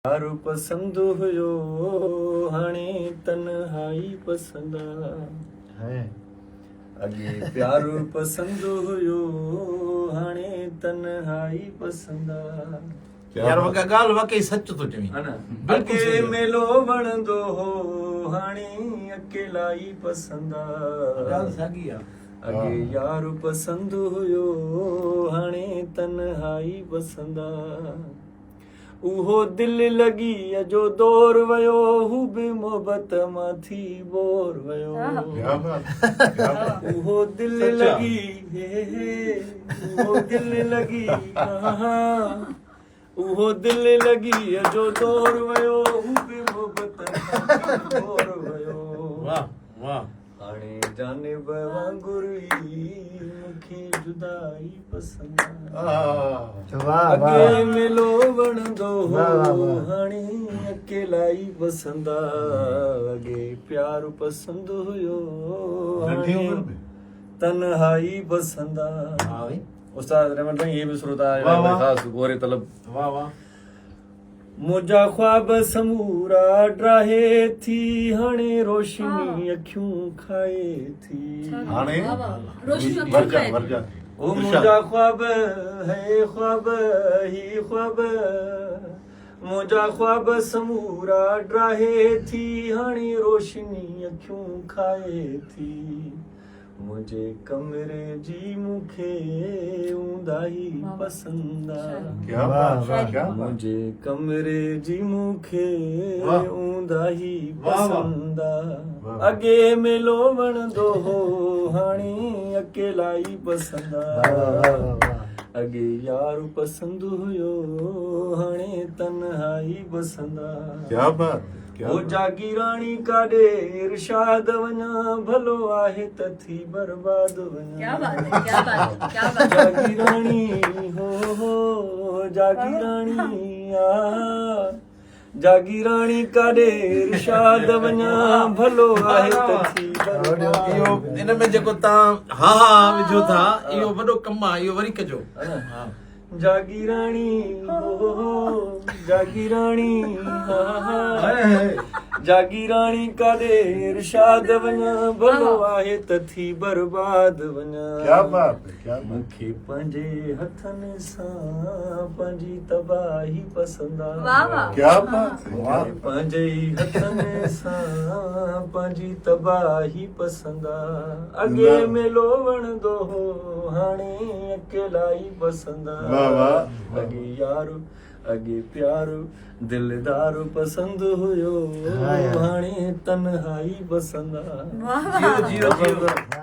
प्यारु पसंद हुयो हाणे तन्हाई पसंद है अगे प्यारु पसंद हुयो हाणे तन्हाई पसंद यार वका गाल वाकई सच तो चवी अगे मेलो वणंदो हो हाणे अकेलाई पसंद गाल सागी आ अगे यार पसंद हुयो हाणे तन्हाई पसंद उहो दिल लगी जो दौर वयो हू बि मोहब्बत मां थी बोर वयो उहो दिल लगी उहो दिल लगी उहो दिल लगी जो दौर वयो हू बि मोहब्बत मां थी बोर वयो वाह वाह हाणे जानिब वांगुरु ई मूंखे जुदाई पसंद अगे मेलो वणंदो हो हाणे अकेलाई पसंद अगे प्यार पसंद हुयो हाणे तन्हाई पसंद उस्ताद रहमत भाई ये भी श्रोता खास गोरे तलब वाह वाह मुझा ख्वाब समूरा ड्राहे थी हाणे रोशनी अखियूं खाए थी हाणे रोशनी वर्जा ओ मुझा ख्वाब है ख्वाब ही ख्वाब मुझा ख्वाब समूरा ड्राहे थी हाणे रोशनी अखियूं खाए थी मुझे कमरे जी मुखे ऊंदाई पसंद क्या बात क्या मुझे कमरे जी मुखे ऊंदाई पसंद अगे मेलो वणंदो हो हाणे अकेलाई पसंद अगे यार पसंद हुयो हाणे तन्हाई पसंद क्या बात ओ जागी रानी काॾे इरशाद वञा भलो आहे त थी बर्बाद वञा क्या बात है क्या बात है क्या बात है जागी रानी हो जागी रानी आ जागी रानी काॾे इरशाद वञा भलो आहे त थी बर्बाद इहो इन में जेको तव्हां हा विझो था इहो वॾो कमु आहे इहो वरी कजो हा जागी रानी हो जागी रानी जागी रानी काॾे इरशाद वञा भलो आहे त थी बर्बाद वञा क्या बात है क्या बात मूंखे पंहिंजे हथनि सां पंहिंजी तबाही पसंद वाह वाह क्या बात है वाह पंहिंजे हथनि सां पंहिंजी तबाही पसंद अगे मेलो वणंदो हो हाणे अकेलाई पसंद वाह वाह अगे यारो अगे प्यारो दिलदारो पसंद हुयो हाणे तन्हाई पसंद वाह वाह जीरो जीरो जीरो